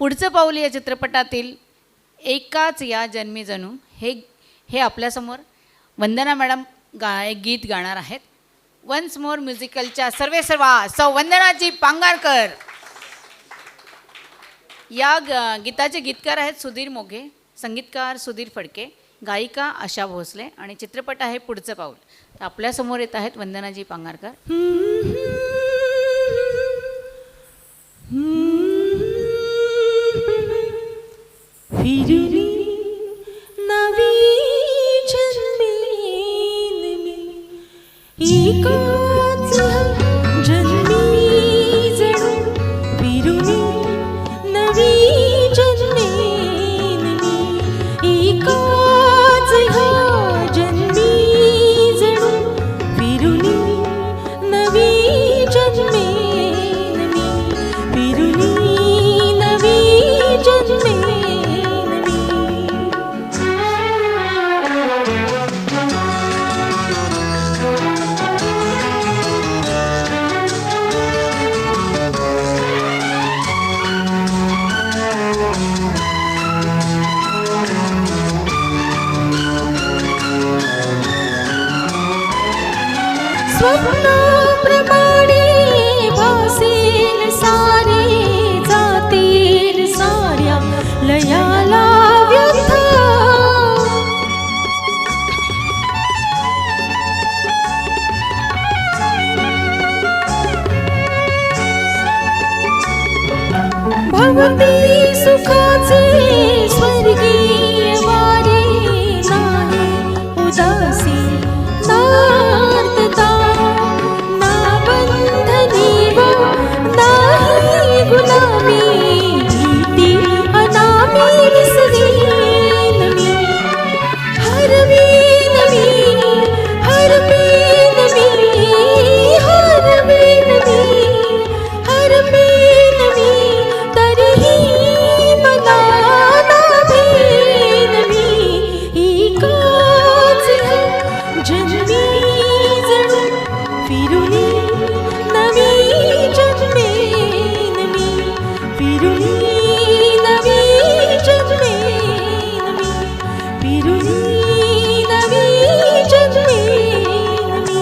पुढचं पाऊल या चित्रपटातील एकाच या जन्मी जणू हे आपल्यासमोर वंदना मॅडम एक गीत गाणार आहेत. वन्स मोर म्युझिकलच्या सर्वेसर्वा सौ वंदनाजी पांगारकर. या गीताचे गीतकार आहेत सुधीर मोघे, संगीतकार सुधीर फडके, गायिका आशा भोसले आणि चित्रपट आहे पुढचं पाऊल. तर आपल्यासमोर येत आहेत वंदनाजी पांगारकर. फिरुनी नवी जन्मेन मी एकाच जन्मी जणू. फिरुनी नवी जन्मेन मी एकाच जन्मी जणू. फिरुनी नवी जन्मेन मी. फिरुनी नवी जन्मेन. स्वप्नाप्रमाणे भासेल सारे, जातील साऱ्या लयाला व्यथा. भवती सुखाचे स्वर्गीय वारे, नाही उदासी नार्तता, ना बंधनी व नाही गुलामी. भीती अनामी विसरीन मी, हरवीन मी, हरवीन मी, हरवीन मी, हरवीन मी. तरीही मला नाभेन मी एकाच जन्मी जणू. फिरुनी नवी जन्मेन मी. फिरुनी नवी जन्मेन मी. फिरुनी नवी जन्मेन मी.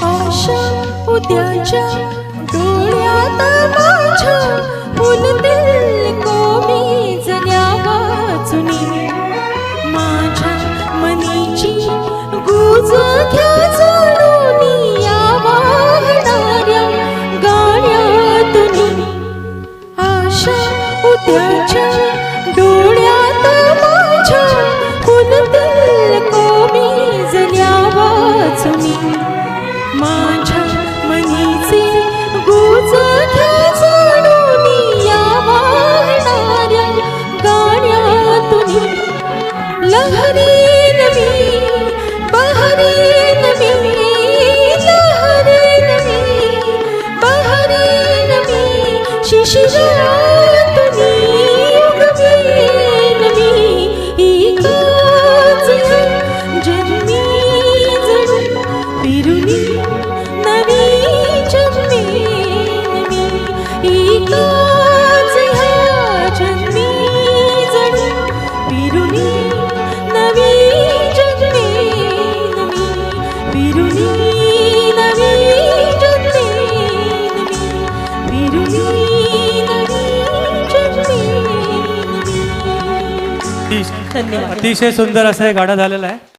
आशा उद्याच्या डोळ्यात माझ्या, फुलतील कोमेजल्या वाचुनी. माझ्या मनीची गुज घ्या जाणून या वाहणाऱ्या गाण्यातून. आशा उद्याच्या डोळ्यात माझ्या, फुलतील कोमेजल्या वाचुनी. माझ्या मनीचे गुज घ्या जाणून या वाहणाऱ्या गाण्यातून. लहरीन मी, बहरीन मी, लहरीन मी, बहरीन मी. शिशिरातून उगवेन मी एकाच जन्मी जणू. फिरुनी नवी जन्मेन मी एकाच जन्मी जणू. फिरुनी नवी जन्मेन मी. फिरुनी नवी जन्मेन मी. फिरुनी नवी जन्मेन मी. धन्यवाद. अतिशय सुंदर असा हे गाणं झालेलं आहे.